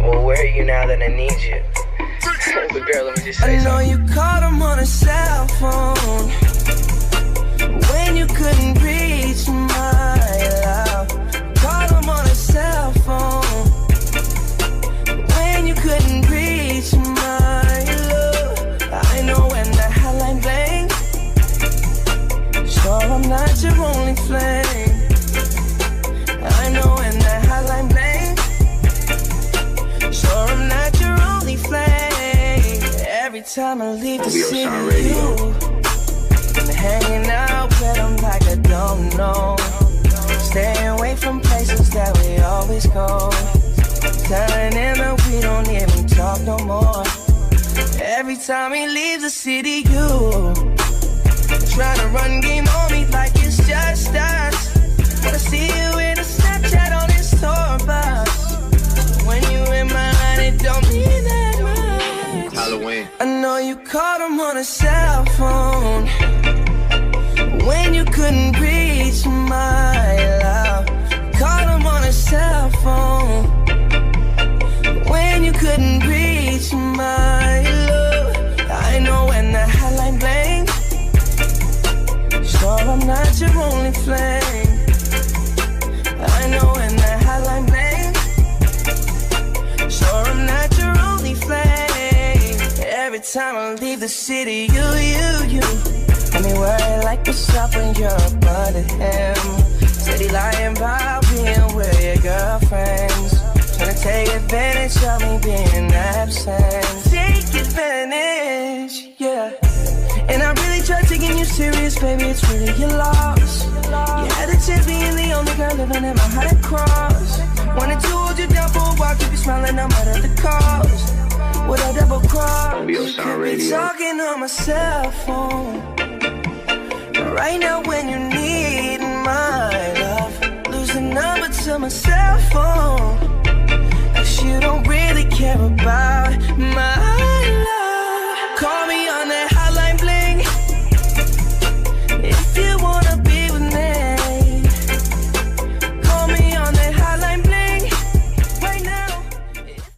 Well, where are you now that I need you? But girl, let me just say I know something. you called him on a cell phone when you couldn't reach my love. Called him on a cell phone when you couldn't reach my love. I know when the hotline bling, sure I'm not your only flame. I know when the hotline bling, sure I'm not your only flame. Every time I leave the city, I'm hanging out with them like I don't know. Staying away from places that we always go. Telling him that we don't even talk no more. Every time he leaves the city, you trying to run game on me like it's just us. But I see you in a Snapchat on his tour bus. When you in my line, it don't mean that much. Halloween. I know you called him on a cell phone when you couldn't reach my love. Called him on a cell phone when you couldn't reach my love. I know when the hotline blinks, sure I'm not your only flame. I know when the hotline blinks, sure I'm not your only flame. Every time I leave the city, you got me worried like what's up when you're under him. Steady lying about being with your girlfriends, trying to take advantage of me being absent. Take advantage, yeah. And I really tried taking you serious, baby, it's really your loss. You had a chance being the only girl living in my heart at cross. Wanted to hold you down for a while, keep you smiling, I'm out of the cause. With a double cross, Radio Sound Radio. talking on my cell phone right now when you need my love. Lose the number to my cell phone.